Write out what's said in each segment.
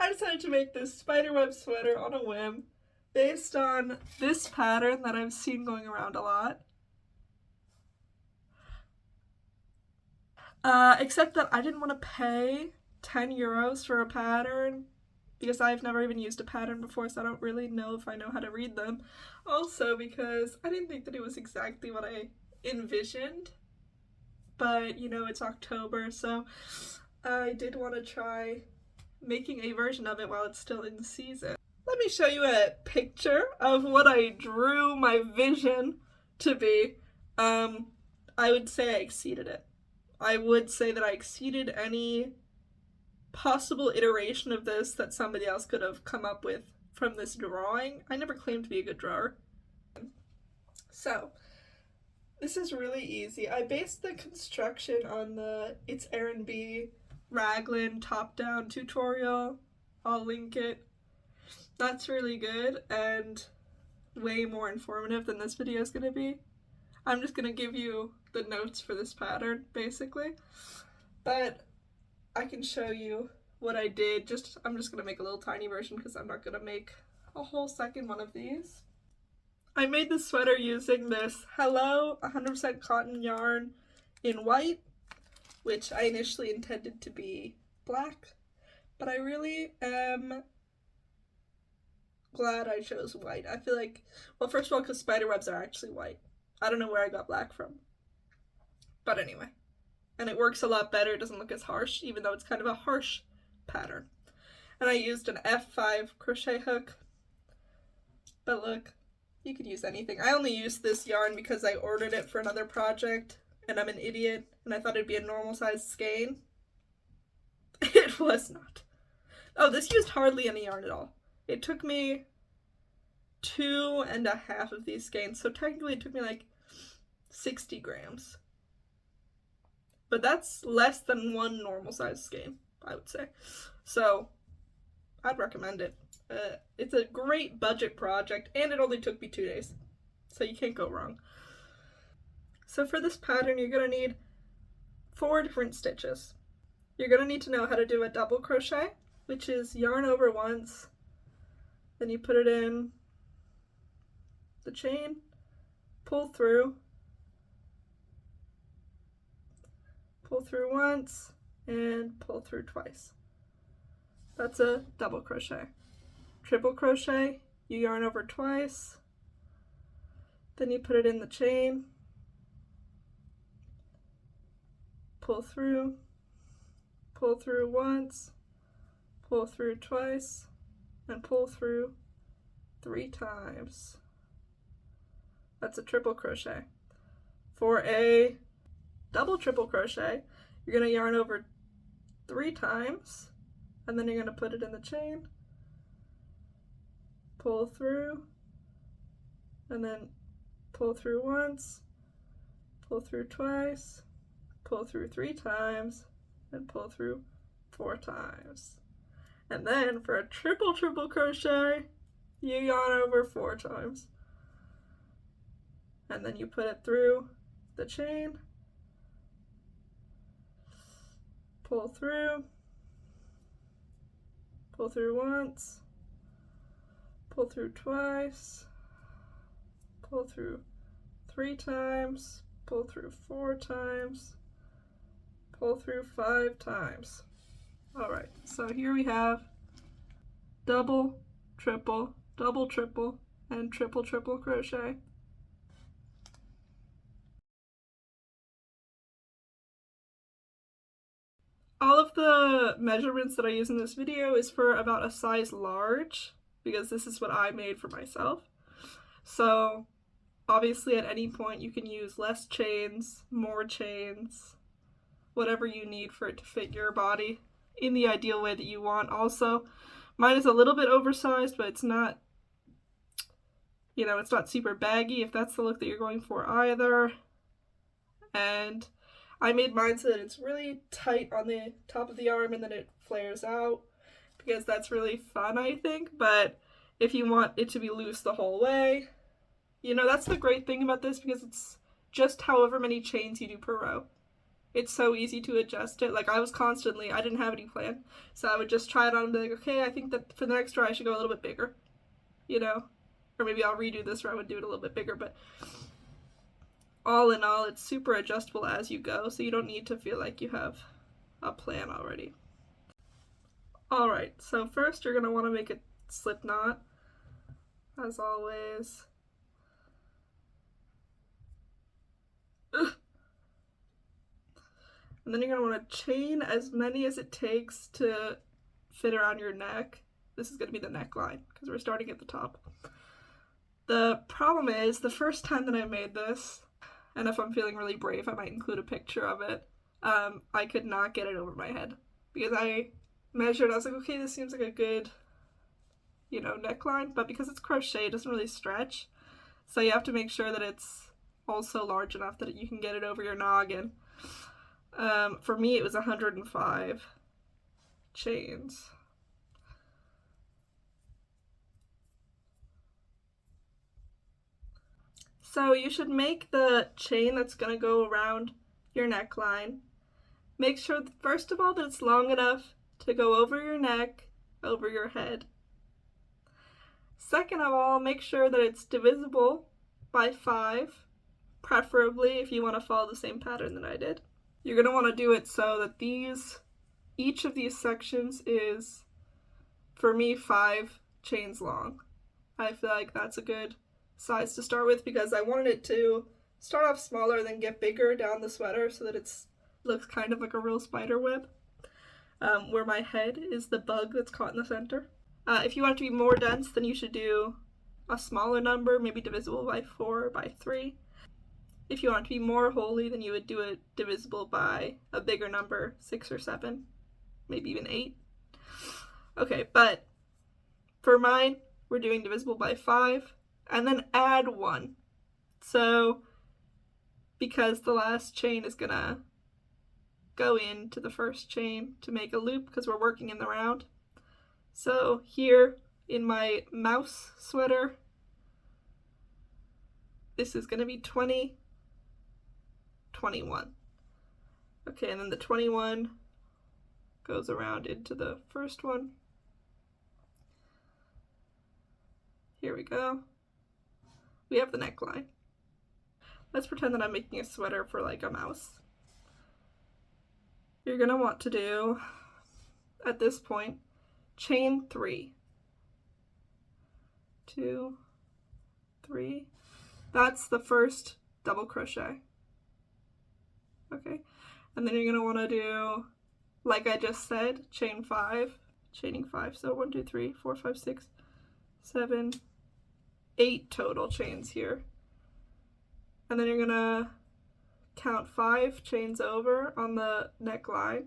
I decided to make this spiderweb sweater on a whim based on this pattern that I've seen going around a lot. Except that I didn't want to pay 10 euros for a pattern because I've never even used a pattern before, so I don't really know if I know how to read them. Also because I didn't think that it was exactly what I envisioned, but you know, it's October, so I did want to try making a version of it while it's still in season. Let me show you a picture of what I drew my vision to be. I would say I exceeded it. I would say that I exceeded any possible iteration of this that somebody else could have come up with from this drawing. I never claimed to be a good drawer. So, this is really easy. I based the construction on the It's Erin B. Raglan top-down tutorial. I'll link it. That's really good and way more informative than this video is going to be. I'm just going to give you the notes for this pattern, basically. But I can show you what I did. I'm just going to make a little tiny version because I'm not going to make a whole second one of these. I made this sweater using this Hello 100% cotton yarn in white, which I initially intended to be black, but I really am glad I chose white. I feel like, well, first of all, because spiderwebs are actually white. I don't know where I got black from. But anyway. And it works a lot better. It doesn't look as harsh, even though it's kind of a harsh pattern. And I used an F5 crochet hook. But look, you could use anything. I only used this yarn because I ordered it for another project, and I'm an idiot, and I thought it'd be a normal size skein. It was not. Oh, this used hardly any yarn at all. It took me 2.5 of these skeins, so technically it took me like 60 grams. But that's less than one normal size skein, I would say. So, I'd recommend it. It's a great budget project, and it only took me 2 days. So you can't go wrong. So for this pattern, you're going to need 4 different stitches. You're going to need to know how to do a double crochet, which is yarn over once, then you put it in the chain, pull through once, and pull through twice. That's a double crochet. Triple crochet, you yarn over twice, then you put it in the chain, pull through once, pull through twice, and pull through 3 times. That's a triple crochet. For a double triple crochet, you're going to yarn over 3 times, and then you're going to put it in the chain, pull through, and then pull through once, pull through twice, pull through 3 times, and pull through 4 times. And then for a triple crochet, you yarn over 4 times. And then you put it through the chain, pull through once, pull through twice, pull through 3 times, pull through 4 times, pull through 5 times. Alright, so here we have double, triple, and triple crochet. All of the measurements that I use in this video is for about a size large, because this is what I made for myself. So obviously at any point you can use less chains, more chains, whatever you need for it to fit your body in the ideal way that you want. Also, mine is a little bit oversized, but it's not, you know, it's not super baggy if that's the look that you're going for either. And I made mine so that it's really tight on the top of the arm and then it flares out, because that's really fun, I think. But if you want it to be loose the whole way, you know, that's the great thing about this, because it's just however many chains you do per row. it's so easy to adjust it. Like I didn't have any plan, so I would just try it on and be like, okay, I think that for the next row I should go a little bit bigger, you know, or maybe I'll redo this row and do it a little bit bigger. But all in all, it's super adjustable as you go, so you don't need to feel like you have a plan already. Alright, so first you're going to want to make a slip knot, as always. Ugh. And then you're going to want to chain as many as it takes to fit around your neck. This is going to be the neckline, because we're starting at the top. The problem is, the first time that I made this, and if I'm feeling really brave, I might include a picture of it, I could not get it over my head. Because I measured, I was like, okay, this seems like a good, you know, neckline, but because it's crochet, it doesn't really stretch. So you have to make sure that it's also large enough that you can get it over your noggin. For me, it was 105 chains. So you should make the chain that's going to go around your neckline. Make sure, first of all, that it's long enough to go over your neck, over your head. Second of all, make sure that it's divisible by 5, preferably if you want to follow the same pattern that I did. You're going to want to do it so that each of these sections is, for me, 5 chains long. I feel like that's a good size to start with because I wanted it to start off smaller and then get bigger down the sweater so that it looks kind of like a real spider web. Where my head is the bug that's caught in the center. If you want it to be more dense, then you should do a smaller number, maybe divisible by 4 or by 3. If you want it to be more holy, then you would do it divisible by a bigger number, 6 or 7, maybe even 8. Okay, but for mine, we're doing divisible by 5, and then add 1. So, because the last chain is gonna go into the first chain to make a loop because we're working in the round. So here in my mouse sweater, this is going to be 20, 21. Okay, and then the 21 goes around into the first one. Here we go. We have the neckline. Let's pretend that I'm making a sweater for like a mouse. You're going to want to do, at this point, chain 3. 2, 3. That's the first double crochet. Okay, and then you're going to want to do, like I just said, chain 5, chaining 5. So 1, 2, 3, 4, 5, 6, 7, 8 total chains here. And then you're going to count 5 chains over on the neckline.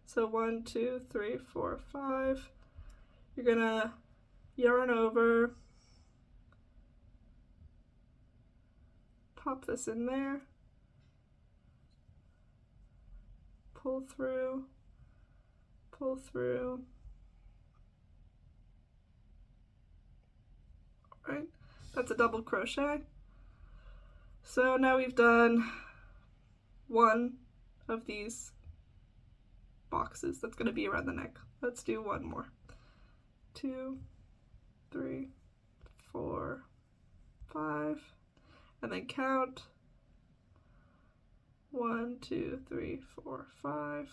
So 1, 2, 3, 4, 5. You're gonna yarn over, pop this in there, pull through, pull through. All right, that's a double crochet. So now we've done one of these boxes that's going to be around the neck. Let's do one more. 2, 3, 4, 5, and then count. 1, 2, 3, 4, 5.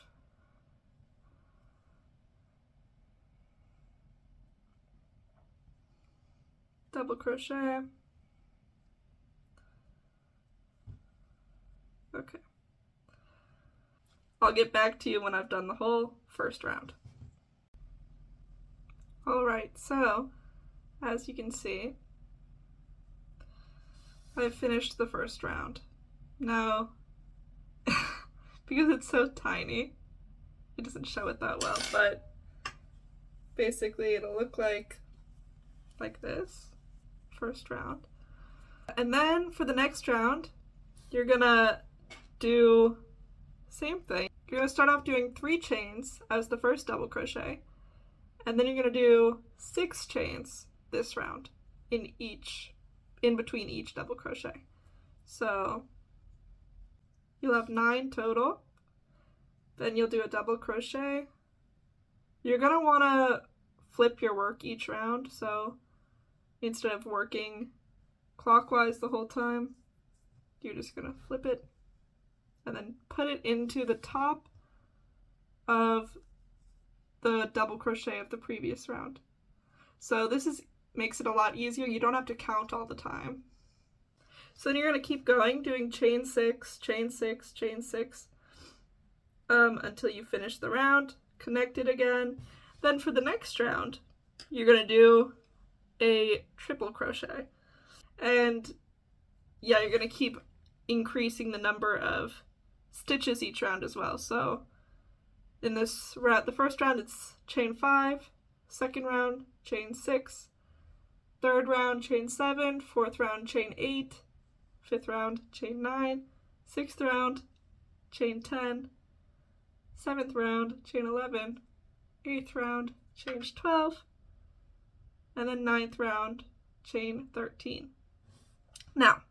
Double crochet. Okay. I'll get back to you when I've done the whole first round. Alright, so as you can see, I've finished the first round. Now, because it's so tiny, it doesn't show it that well, but basically it'll look like this, first round. And then for the next round, you're gonna do same thing. You're gonna start off doing 3 chains as the first double crochet, and then you're gonna do 6 chains this round in between each double crochet. So you'll have 9 total, Then you'll do a double crochet. You're gonna wanna flip your work each round, so instead of working clockwise the whole time, you're just gonna flip it and then put it into the top of the double crochet of the previous round. So this makes it a lot easier. You don't have to count all the time. So then you're going to keep going, doing chain 6, chain 6, chain 6, until you finish the round, connect it again. Then for the next round, you're going to do a triple crochet. And yeah, you're going to keep increasing the number of stitches each round as well. So in this round, the first round it's chain 5, second round chain 6, third round chain 7, fourth round chain 8, fifth round chain 9, sixth round chain 10, seventh round chain 11, eighth round chain 12, and then ninth round chain 13. Now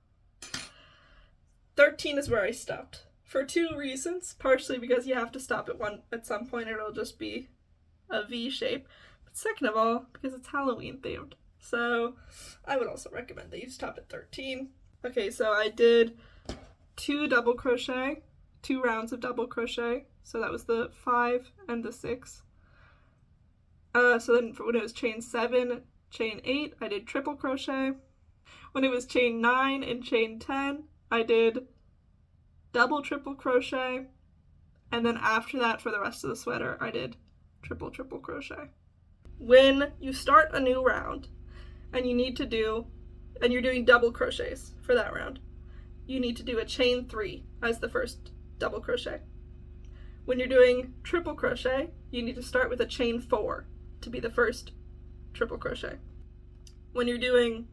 13 is where I stopped for 2 reasons. Partially because you have to stop at some point, or it'll just be a V shape. But second of all, because it's Halloween themed. So I would also recommend that you stop at 13. Okay, so I did 2 double crochet, 2 rounds of double crochet. So that was the 5 and the 6. So then when it was chain 7, chain 8, I did triple crochet. When it was chain 9 and chain 10, I did double triple crochet, and then after that for the rest of the sweater I did triple crochet. When you start a new round and you're doing double crochets for that round, you need to do a chain 3 as the first double crochet. When you're doing triple crochet, you need to start with a chain 4 to be the first triple crochet. When you're doing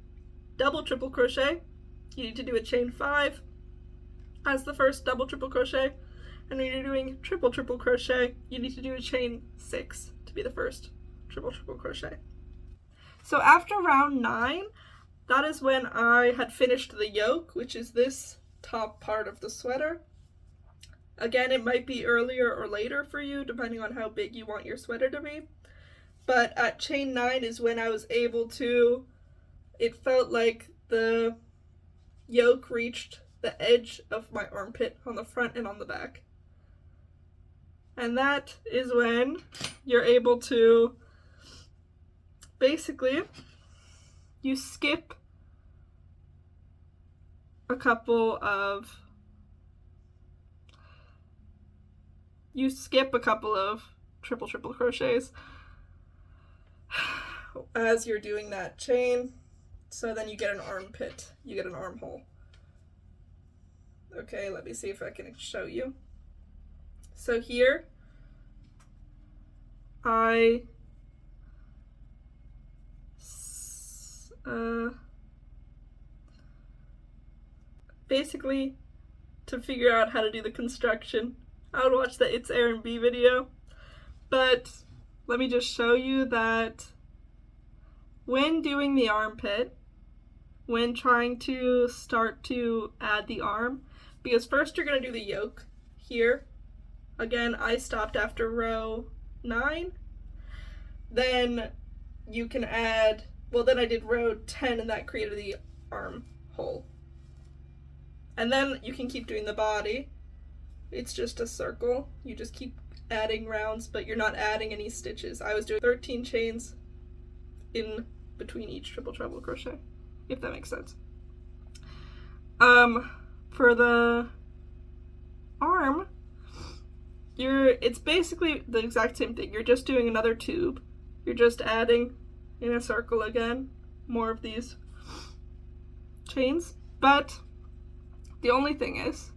double triple crochet, you need to do a chain 5 as the first double triple crochet, and when you're doing triple crochet, you need to do a chain 6 to be the first triple crochet. So after round 9, that is when I had finished the yoke, which is this top part of the sweater. Again, it might be earlier or later for you, depending on how big you want your sweater to be. But at chain 9 is when I was able to, it felt like the yoke reached the edge of my armpit on the front and on the back. And that is when you're able to, basically, you skip a couple of triple crochets as you're doing that chain. So then you get an armpit, you get an armhole. Okay, let me see if I can show you. So here, I basically, to figure out how to do the construction, I would watch the It's Aaron B video. But let me just show you that when doing the armpit, when trying to start to add the arm, because first you're going to do the yoke here. Again, I stopped after row 9. Then you can add, well, then I did row 10 and that created the armhole. And then you can keep doing the body. It's just a circle. You just keep adding rounds, but you're not adding any stitches. I was doing 13 chains in between each triple crochet, if that makes sense. For the arm, it's basically the exact same thing. You're just doing another tube. You're just adding in a circle again, more of these chains. But the only thing is,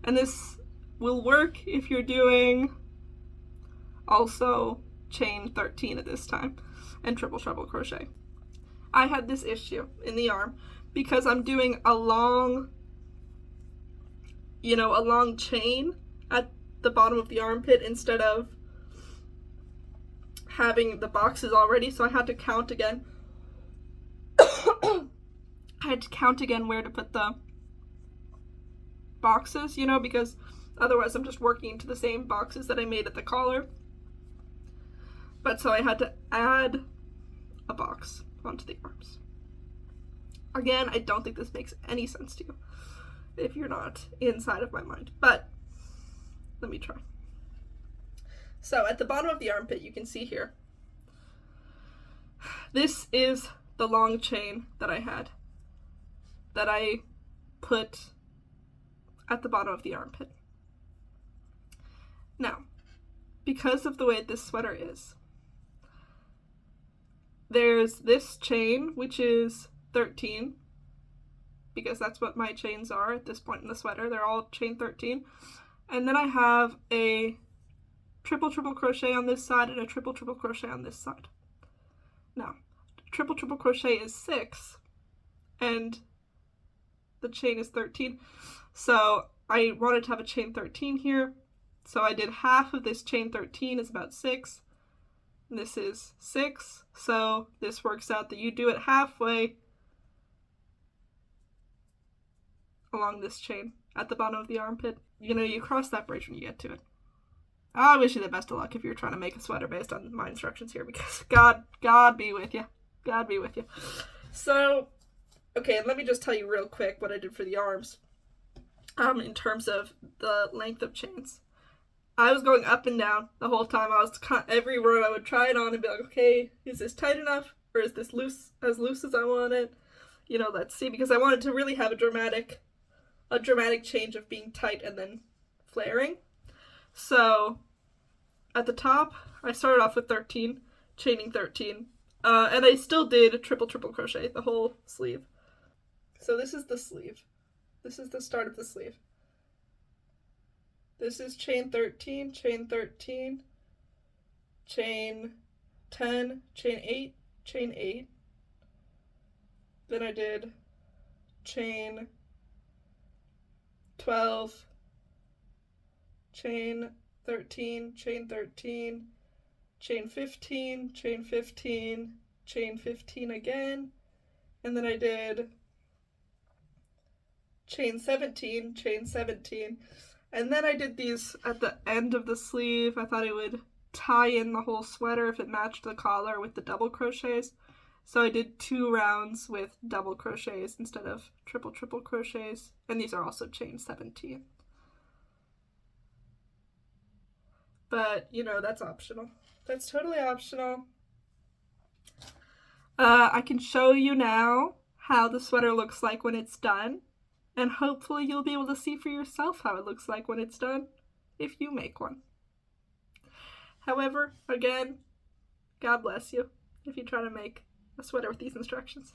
and this will work if you're doing also chain 13 at this time and triple crochet. I had this issue in the arm because I'm doing a long chain at the bottom of the armpit instead of having the boxes already, so I had to count again. I had to count again where to put the boxes, because Otherwise I'm just working into the same boxes that I made at the collar. But so I had to add a box onto the arms. Again, I don't think this makes any sense to you if you're not inside of my mind, but let me try. So at the bottom of the armpit, you can see here, this is the long chain that I had, that I put at the bottom of the armpit. Now, because of the way this sweater is, there's this chain, which is 13, because that's what my chains are at this point in the sweater. They're all chain 13. And then I have a triple crochet on this side and a triple crochet on this side. Now, triple crochet is 6 and the chain is 13. So I wanted to have a chain 13 here. So I did half of this chain 13 is about 6. And this is 6. So this works out that you do it halfway along this chain at the bottom of the armpit. You know, you cross that bridge when you get to it. I wish you the best of luck if you're trying to make a sweater based on my instructions here, because God be with you. God be with you. So, okay, let me just tell you real quick what I did for the arms. In terms of the length of chains. I was going up and down the whole time. Every row I would try it on and be like, okay, is this tight enough? Or is this loose as I want it? You know, let's see, because I wanted to really have a dramatic change of being tight and then flaring. So at the top, I started off with 13, chaining 13, and I still did triple crochet the whole sleeve. So this is the sleeve. This is the start of the sleeve. This is chain 13, chain 13, chain 10, chain 8, chain 8. Then I did chain 12, chain 13, chain 13, chain 15, chain 15, chain 15 again, and then I did chain 17, chain 17, and then I did these at the end of the sleeve. I thought it would tie in the whole sweater if it matched the collar with the double crochets. So I did 2 rounds with double crochets instead of triple crochets, and these are also chain 17. But, you know, that's optional. That's totally optional. I can show you now how the sweater looks like when it's done, and hopefully you'll be able to see for yourself how it looks like when it's done, if you make one. However, again, God bless you if you try to make a sweater with these instructions.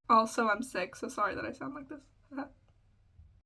Also, I'm sick, so sorry that I sound like this.